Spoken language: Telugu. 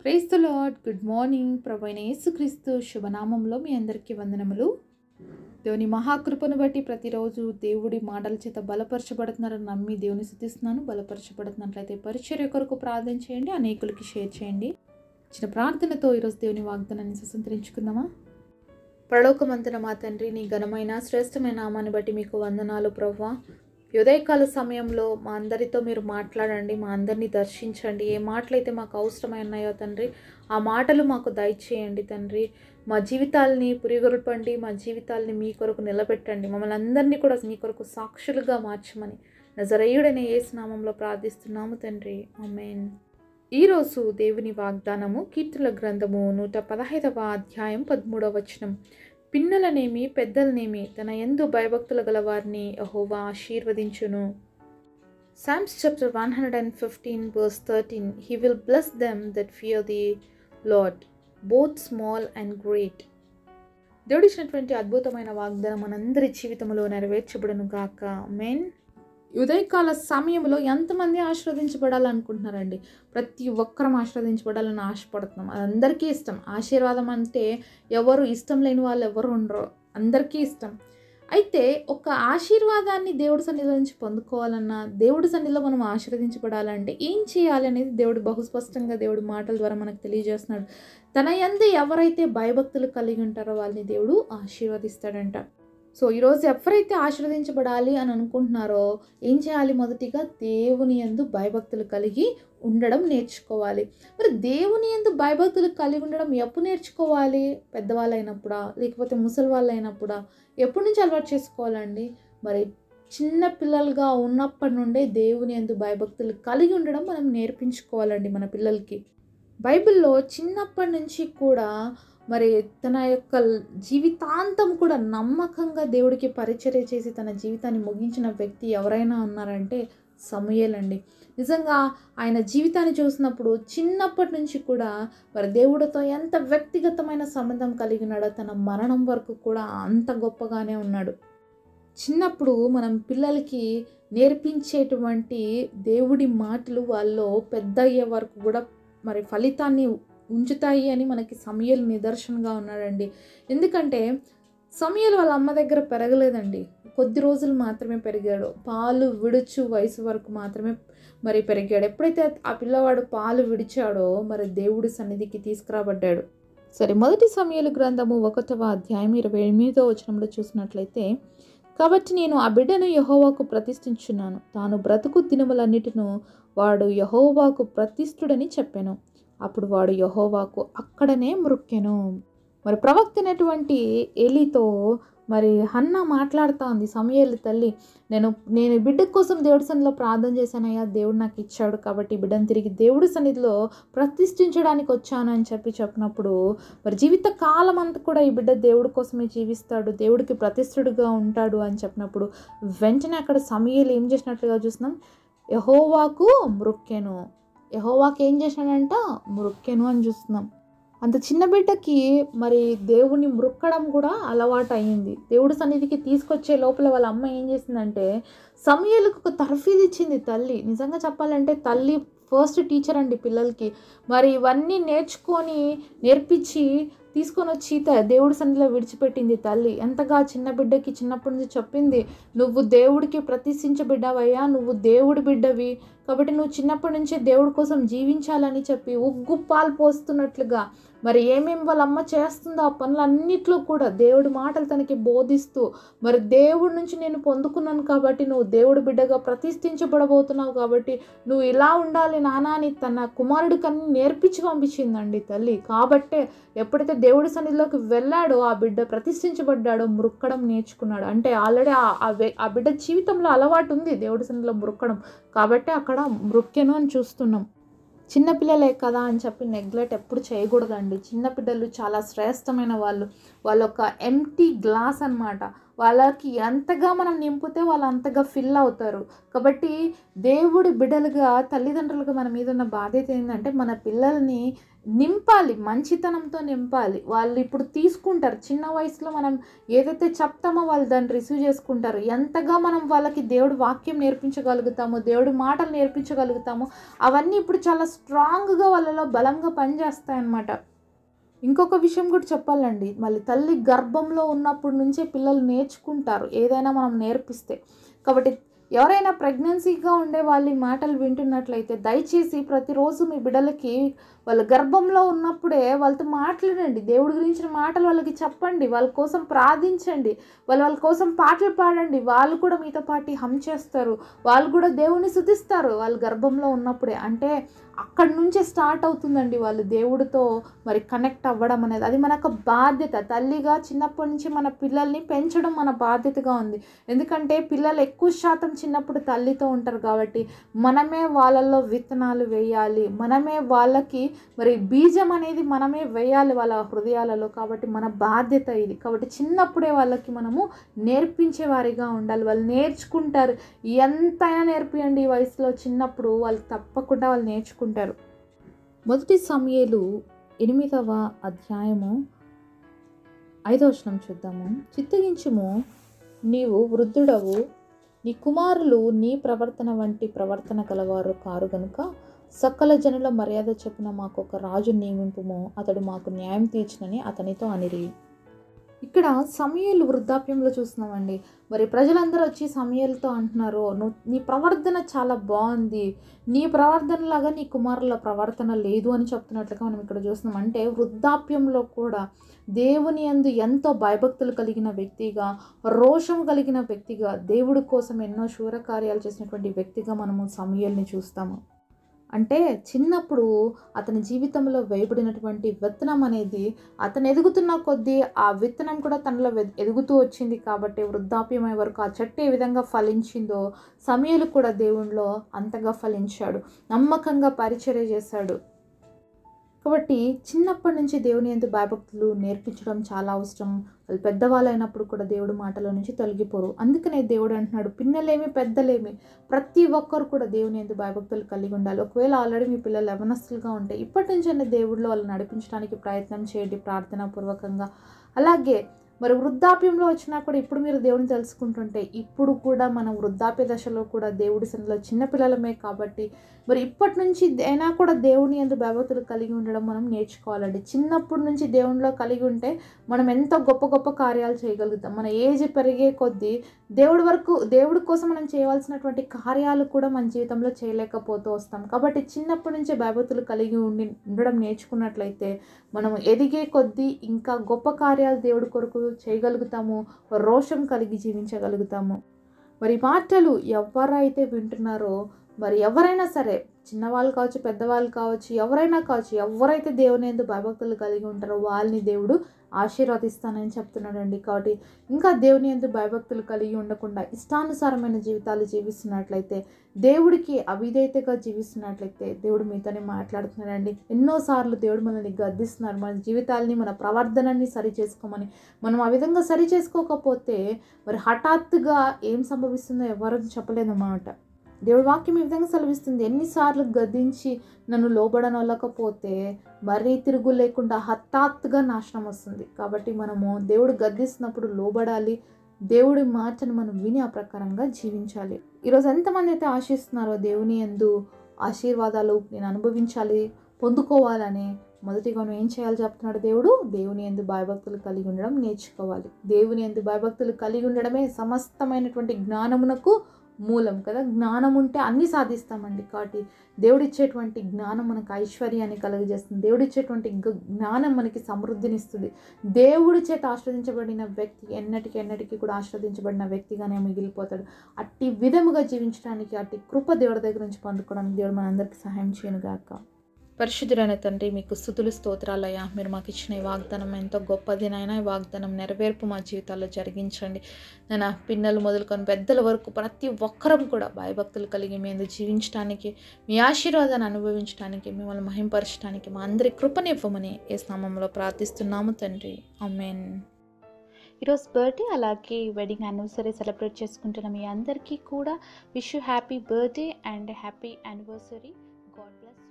Praise the lord. Good morning. ప్రభువైన యేసుక్రీస్తు శుభనామంలో మీ అందరికీ వందనములు. దేవుని మహాకృపను బట్టి ప్రతిరోజు దేవుడి మాటల చేత బలపరచబడుతున్నారని నమ్మి దేవుని స్తుతిస్తున్నాను. బలపరచబడుతున్నట్లయితే పరిచర్య కొరకు ప్రార్థన చేయండి, అనేకులకి షేర్ చేయండి. చిన్న ప్రార్థనతో ఈరోజు దేవుని వాగ్దానాన్ని స్వతంత్రించుకుందామా? పరలోకమందున మా తండ్రి, నీ ఘనమైన శ్రేష్టమైన నామాన్ని బట్టి మీకు వందనాలు ప్రభువా. ఉదయకాల సమయంలో మా అందరితో మీరు మాట్లాడండి, మా అందరినీ దర్శించండి. ఏ మాటలైతే మాకు అవసరమైనాయో తండ్రి, ఆ మాటలు మాకు దయచేయండి తండ్రి. మా జీవితాలని పురిగొల్పండి, మా జీవితాలని మీ కొరకు నిలబెట్టండి. మమ్మల్ని అందరినీ కూడా మీ కొరకు సాక్షులుగా మార్చమని నజరేయుడైన యేసు నామంలో ప్రార్థిస్తున్నాము తండ్రి, ఆమేన్. ఈరోజు దేవుని వాగ్దానము కీర్తనల గ్రంథము 115వ అధ్యాయం 13వ వచనం. పిన్నలనేమి పెద్దలనేమి తన యందు భయభక్తులు గల వారిని యెహోవా ఆశీర్వదించును. Psalms chapter 115 verse 13. He will bless them that fear the Lord, both small and great. దేవుడు ఇచ్చినటువంటి అద్భుతమైన వాగ్దానం మనందరి జీవితంలో నెరవేర్చబడును గాక. ఆమేన్. ఉదయకాల సమయంలో ఎంతమంది ఆశీర్వదించబడాలనుకుంటున్నారండి? ప్రతి ఒక్కరం ఆశీర్వదించబడాలని ఆశపడుతున్నాం. అది అందరికీ ఇష్టం. ఆశీర్వాదం అంటే ఎవరు ఇష్టం లేని వాళ్ళు ఎవరు ఉండరు, అందరికీ ఇష్టం. అయితే ఒక ఆశీర్వాదాన్ని దేవుడి సన్నిధిలో నుంచి పొందుకోవాలన్నా, దేవుడి సన్నిధిలో మనం ఆశీర్వదించబడాలంటే ఏం చేయాలి అనేది దేవుడు బహుస్పష్టంగా దేవుడి మాటల ద్వారా మనకు తెలియజేస్తున్నాడు. తన యందు ఎవరైతే భయభక్తులు కలిగి ఉంటారో వాళ్ళని దేవుడు ఆశీర్వదిస్తాడంట. సో ఈరోజు ఎవరైతే ఆశీర్వదించబడాలి అని అనుకుంటున్నారో ఏం చేయాలి? మొదటిగా దేవుని యందు భయభక్తులు కలిగి ఉండడం నేర్చుకోవాలి. మరి దేవుని యందు భయభక్తులు కలిగి ఉండడం ఎప్పుడు నేర్చుకోవాలి? పెద్దవాళ్ళు అయినప్పుడా, లేకపోతే ముసలి వాళ్ళు అయినప్పుడా? ఎప్పటి నుంచి అలవాటు చేసుకోవాలండి? మరి చిన్న పిల్లలుగా ఉన్నప్పటి నుండే దేవుని యందు భయభక్తులు కలిగి ఉండడం మనం నేర్పించుకోవాలండి మన పిల్లలకి. బైబిల్లో చిన్నప్పటి నుంచి కూడా మరి తన యొక్క జీవితాంతం కూడా నమ్మకంగా దేవుడికి పరిచర్య చేసి తన జీవితాన్ని ముగించిన వ్యక్తి ఎవరైనా ఉన్నారంటే సమూయేల్ అండి. నిజంగా ఆయన జీవితాన్ని చూసినప్పుడు చిన్నప్పటి నుంచి కూడా మరి దేవుడితో ఎంత వ్యక్తిగతమైన సంబంధం కలిగి ఉన్నాడో, తన మరణం వరకు కూడా అంత గొప్పగానే ఉన్నాడు. చిన్నప్పుడు మనం పిల్లలకి నేర్పించేటువంటి దేవుడి మాటలు వాళ్ళు పెద్ద అయ్యే వరకు కూడా మరి ఫలితాన్ని ఉంచుతాయి అని మనకి సమూయేలు నిదర్శనంగా ఉన్నాడండి. ఎందుకంటే సమూయేలు వాళ్ళ అమ్మ దగ్గర పెరగలేదండి, కొద్ది రోజులు మాత్రమే పెరిగాడు. పాలు విడుచు వయసు వరకు మాత్రమే మరి పెరిగాడు. ఎప్పుడైతే ఆ పిల్లవాడు పాలు విడిచాడో మరి దేవుడి సన్నిధికి తీసుకురాబడ్డాడు. సరే, మొదటి సమూయేలు గ్రంథము 1వ అధ్యాయం 28వ వచనంలో చూసినట్లయితే, కాబట్టి నేను ఆ బిడ్డను యెహోవాకు ప్రతిష్ఠించున్నాను, తాను బ్రతుకు దినములన్నిటిను వాడు యెహోవాకు ప్రతిష్ఠుడని చెప్పాను. అప్పుడు వాడు యెహోవాకు అక్కడనే మ్రొక్కెను. మరి ప్రవక్త అయినటువంటి ఏలీతో మరి హన్నా మాట్లాడుతూ ఉంది, సమూయేలు తల్లి, నేను బిడ్డ కోసం దేవుడి సన్నిధిలో ప్రార్థన చేశానయ్యా, దేవుడు నాకు ఇచ్చాడు, కాబట్టి బిడ్డను తిరిగి దేవుడి సన్నిధిలో ప్రతిష్ఠించడానికి వచ్చాను అని చెప్పినప్పుడు మరి జీవిత కాలం అంతా కూడా ఈ బిడ్డ దేవుడి కోసమే జీవిస్తాడు, దేవుడికి ప్రతిష్ఠుడుగా ఉంటాడు అని చెప్పినప్పుడు వెంటనే అక్కడ సమూయేలు ఏం చేసినట్లుగా చూస్తున్నాం, యెహోవాకు మ్రొక్కెను. యెహోవాకి ఏం చేశాడంట? మ్రొక్కెను అని చూస్తున్నాం. అంత చిన్న బిడ్డకి మరి దేవుని మ్రొక్కడం కూడా అలవాటు అయ్యింది. దేవుడి సన్నిధికి తీసుకొచ్చే లోపల వాళ్ళ అమ్మ ఏం చేసిందంటే సమూయేలుకు ఒక తర్ఫీదు ఇచ్చింది తల్లి. నిజంగా చెప్పాలంటే తల్లి ఫస్ట్ టీచర్ అండి పిల్లలకి. మరి ఇవన్నీ నేర్పించి తీసుకొని వచ్చి దేవుడి సన్నిధిలో విడిచిపెట్టింది తల్లి. ఎంతగా చిన్న బిడ్డకి చిన్నప్పటి నుంచి చెప్పింది, నువ్వు దేవుడికి ప్రతిష్ఠించబడ్డావయ్యా, నువ్వు దేవుడి బిడ్డవి, కాబట్టి నువ్వు చిన్నప్పటి నుంచే దేవుడి కోసం జీవించాలని చెప్పి ఉగ్గు పాలు పోస్తున్నట్లుగా మరి ఏమేమి వాళ్ళ అమ్మ చేస్తుందో ఆ పనులన్నిట్లో కూడా దేవుడి మాటలు తనకి బోధిస్తూ, మరి దేవుడి నుంచి నేను పొందుకున్నాను కాబట్టి నువ్వు దేవుడి బిడ్డగా ప్రతిష్ఠించబడబోతున్నావు, కాబట్టి నువ్వు ఇలా ఉండాలి నాన్న అని తన కుమారుడికి అన్ని నేర్పించి పంపించిందండి తల్లి. కాబట్టే ఎప్పుడైతే దేవుడి సన్నిధిలోకి వెళ్ళాడో ఆ బిడ్డ ప్రతిష్ఠించబడ్డాడో మ్రొక్కడం నేర్చుకున్నాడు. అంటే ఆల్రెడీ ఆ బిడ్డ జీవితంలో అలవాటు ఉంది దేవుడి సన్నిధిలో మ్రొక్కడం, కాబట్టి అక్కడ మ్రొక్కెను అని చూస్తున్నాం. చిన్నపిల్లలే కదా అని చెప్పి నెగ్లెక్ట్ ఎప్పుడు చేయకూడదండి. చిన్నపిల్లలు చాలా శ్రేష్టమైన వాళ్ళు. వాళ్ళొక ఎంప్టీ గ్లాస్ అన్నమాట. వాళ్ళకి ఎంతగా మనం నింపితే వాళ్ళు అంతగా ఫిల్ అవుతారు. కాబట్టి దేవుడి బిడ్డలుగా, తల్లిదండ్రులుగా మన మీద ఉన్న బాధ్యత ఏంటంటే మన పిల్లల్ని నింపాలి, మంచితనంతో నింపాలి. వాళ్ళు ఇప్పుడు తీసుకుంటారు. చిన్న వయసులో మనం ఏదైతే చెప్తామో వాళ్ళు దాన్ని రిసీవ్ చేసుకుంటారు. ఎంతగా మనం వాళ్ళకి దేవుడి వాక్యం నేర్పించగలుగుతామో, దేవుడి మాటలు నేర్పించగలుగుతామో అవన్నీ ఇప్పుడు చాలా స్ట్రాంగ్‌గా వాళ్ళలో బలంగా పనిచేస్తాయన్నమాట. ఇంకొక విషయం కూడా చెప్పాలండి. మళ్ళీ తల్లి గర్భంలో ఉన్నప్పటి నుంచే పిల్లలు నేర్చుకుంటారు ఏదైనా మనం నేర్పిస్తే. కాబట్టి ఎవరైనా ప్రెగ్నెన్సీగా ఉండే వాళ్ళు ఈ మాటలు వింటున్నట్లయితే దయచేసి ప్రతిరోజు మీ బిడ్డలకి వాళ్ళ గర్భంలో ఉన్నప్పుడే వాళ్ళతో మాట్లాడండి. దేవుడి గురించిన మాటలు వాళ్ళకి చెప్పండి. వాళ్ళ కోసం ప్రార్థించండి. వాళ్ళ కోసం పాటలు పాడండి. వాళ్ళు కూడా మీతో పాటు హమ్ చేస్తారు. వాళ్ళు కూడా దేవుడిని స్తుతిస్తారు వాళ్ళు గర్భంలో ఉన్నప్పుడే. అంటే అక్కడి నుంచే స్టార్ట్ అవుతుందండి వాళ్ళు దేవుడితో మరి కనెక్ట్ అవ్వడం అనేది. అది మనకు బాధ్యత. తల్లిగా చిన్నప్పటి నుంచి మన పిల్లల్ని పెంచడం మన బాధ్యతగా ఉంది. ఎందుకంటే పిల్లలు ఎక్కువ శాతం చిన్నప్పుడు తల్లితో ఉంటారు కాబట్టి మనమే వాళ్ళల్లో విత్తనాలు వేయాలి. మనమే వాళ్ళకి మరి బీజం అనేది మనమే వేయాలి వాళ్ళ హృదయాలలో. కాబట్టి మన బాధ్యత ఇది. కాబట్టి చిన్నప్పుడే వాళ్ళకి మనము నేర్పించే వారిగా ఉండాలి. వాళ్ళు నేర్చుకుంటారు. ఎంతైనా నేర్పియండి ఈ వయసులో. చిన్నప్పుడు వాళ్ళు తప్పకుండా వాళ్ళు నేర్చుకుంటారు. మొదటి సమూయేలు 8వ అధ్యాయము 5వ వచనం చూద్దాము. చిత్తగించుము, నీవు వృద్ధుడవు, నీ కుమారులు నీ ప్రవర్తన వంటి ప్రవర్తన గలవారు కారు గనుక సకల జనుల మర్యాద చొప్పున మాకు ఒక రాజు నియమింపుము, అతడు మాకు న్యాయం తీర్చునని అతనితో అనిరి. ఇక్కడ సమూయేలు వృద్ధాప్యంలో చూస్తున్నామండి. మరి ప్రజలందరూ వచ్చి సమూయేలుతో అంటున్నారు, నీ ప్రవర్తన చాలా బాగుంది, నీ ప్రవర్తనలాగా నీ కుమారుల ప్రవర్తన లేదు అని చెప్తున్నట్లుగా మనం ఇక్కడ చూస్తున్నాం. అంటే వృద్ధాప్యంలో కూడా దేవుని యందు ఎంతో భయభక్తులు కలిగిన వ్యక్తిగా, రోషం కలిగిన వ్యక్తిగా, దేవుడి కోసం ఎన్నో శూరకార్యాలు చేసినటువంటి వ్యక్తిగా మనము సమూయేలుని చూస్తాము. అంటే చిన్నప్పుడు అతని జీవితంలో వేయబడినటువంటి విత్తనం అనేది అతను ఎదుగుతున్న కొద్దీ ఆ విత్తనం కూడా తనలో ఎదుగుతూ వచ్చింది. కాబట్టి వృద్ధాప్యమయ్యే వరకు ఆ చెట్టు ఏ విధంగా ఫలించిందో సమూయేలు కూడా దేవునిలో అంతగా ఫలించాడు, నమ్మకంగా పరిచర్య చేశాడు. కాబట్టి చిన్నప్పటి నుంచి దేవుని యందు భయభక్తులు నేర్పించడం చాలా అవసరం. వాళ్ళు పెద్దవాళ్ళు అయినప్పుడు కూడా దేవుడి మాటల నుంచి తొలగిపోరు. అందుకనే దేవుడు అంటున్నాడు, పిన్నలేమి పెద్దలేమి ప్రతి ఒక్కరు కూడా దేవుని యందు భయభక్తులు కలిగి ఉండాలి. ఒకవేళ ఆల్రెడీ మీ పిల్లలు యవనస్తులుగా ఉంటే ఇప్పటి నుంచైనా దేవుడిలో వాళ్ళు నడిపించడానికి ప్రయత్నం చేయండి ప్రార్థనాపూర్వకంగా. అలాగే మరి వృద్ధాప్యంలో వచ్చినా కూడా ఇప్పుడు మీరు దేవుని తెలుసుకుంటుంటే ఇప్పుడు కూడా మనం వృద్ధాప్య దశలో కూడా దేవుడి సన్నిధిలో చిన్నపిల్లలమే కాబట్టి మరి ఇప్పటి నుంచి అయినా కూడా దేవుని యందు భయభక్తులు కలిగి ఉండడం మనం నేర్చుకోవాలండి. చిన్నప్పటి నుంచి దేవునిలో కలిగి ఉంటే మనం ఎంతో గొప్ప గొప్ప కార్యాలు చేయగలుగుతాం. మన ఏజ్ పెరిగే కొద్దీ దేవుడి కోసం మనం చేయవలసినటువంటి కార్యాలు కూడా మన జీవితంలో చేయలేకపోతూ వస్తాం. కాబట్టి చిన్నప్పటి నుంచే భయభక్తులు కలిగి ఉండడం నేర్చుకున్నట్లయితే మనం ఎదిగే కొద్దీ ఇంకా గొప్ప కార్యాలు దేవుడి కొరకు చేయగలుగుతాము, రోషం కలిగి జీవించగలుగుతాము. మరి మాటలు ఎవరైతే వింటున్నారో మరి ఎవరైనా సరే, చిన్నవాళ్ళు కావచ్చు, పెద్దవాళ్ళు కావచ్చు, ఎవరైనా కావచ్చు, ఎవరైతే దేవుని యందు భయభక్తులు కలిగి ఉంటారో వాళ్ళని దేవుడు ఆశీర్వదిస్తానని చెప్తున్నాడండి. కాబట్టి ఇంకా దేవుని యందు భయభక్తులు కలిగి ఉండకుండా ఇష్టానుసారమైన జీవితాలు జీవిస్తున్నట్లయితే, దేవుడికి అవిధేయతగా జీవిస్తున్నట్లయితే దేవుడు మీతోనే మాట్లాడుతున్నాడండి. ఎన్నోసార్లు దేవుడు మనల్ని గద్దిస్తున్నారు, మన జీవితాలని, మన ప్రవర్తనని సరి చేసుకోమని. మనం ఆ విధంగా సరి చేసుకోకపోతే మరి హఠాత్తుగా ఏం సంభవిస్తుందో ఎవరు చెప్పలేదన్నమాట. దేవుడి వాక్యం ఈ విధంగా సెలవిస్తుంది, ఎన్నిసార్లు గద్దించి నన్ను లోబడనొల్లకపోతే మరీ తిరుగు లేకుండా హఠాత్తుగా నాశనం వస్తుంది. కాబట్టి మనము దేవుడు గద్దిస్తున్నప్పుడు లోబడాలి, దేవుడి మాటను మనం విని ఆ ప్రకారంగా జీవించాలి. ఈరోజు ఎంతమంది అయితే ఆశిస్తున్నారో దేవుని యందు ఆశీర్వాదాలు నేను అనుభవించాలి, పొందుకోవాలని, మొదటిగా నువ్వు ఏం చేయాలి చెప్తున్నాడు దేవుడు? దేవుని యందు భయభక్తులు కలిగి ఉండడం నేర్చుకోవాలి. దేవుని యందు భయభక్తులు కలిగి ఉండడమే సమస్తమైనటువంటి జ్ఞానమునకు మూలం కదా. జ్ఞానం ఉంటే అన్నీ సాధిస్తామండి. కాబట్టి దేవుడిచ్చేటువంటి జ్ఞానం మనకు ఐశ్వర్యాన్ని కలుగజేస్తుంది. దేవుడిచ్చేటువంటి జ్ఞానం మనకి సమృద్ధినిస్తుంది. దేవుడి చేత ఆశ్రదించబడిన వ్యక్తి ఎన్నటికీ కూడా ఆశ్రదించబడిన వ్యక్తిగానే మిగిలిపోతాడు. అట్టి విధముగా జీవించడానికి, అట్టి కృప దేవుడి దగ్గర నుంచి పొందుకోవడానికి దేవుడు మనందరికీ సహాయం చేయను గాక. పరిశుద్ధుడైన తండ్రి, మీకు స్తుతులు స్తోత్రాలయ్యా. మీరు మాకు ఇచ్చిన ఈ వాగ్దానం ఎంతో గొప్పది నాయనా. ఈ వాగ్దానం నెరవేర్పు మా జీవితాల్లో జరిగించండి నాయనా. పిల్లలు మొదలుకొని పెద్దల వరకు ప్రతి ఒక్కరం కూడా భయభక్తులు కలిగి మేము జీవించడానికి, మీ ఆశీర్వాదాన్ని అనుభవించడానికి, మిమ్మల్ని మహింపరచడానికి మా అందరి కృపనివ్వమని యేసు నామములో ప్రార్థిస్తున్నాము తండ్రి. ఆమేన్. ఈరోజు బర్త్డే అలాగే వెడ్డింగ్ యానివర్సరీ సెలబ్రేట్ చేసుకుంటున్న మీ అందరికీ కూడా wish you happy birthday and happy anniversary. God bless.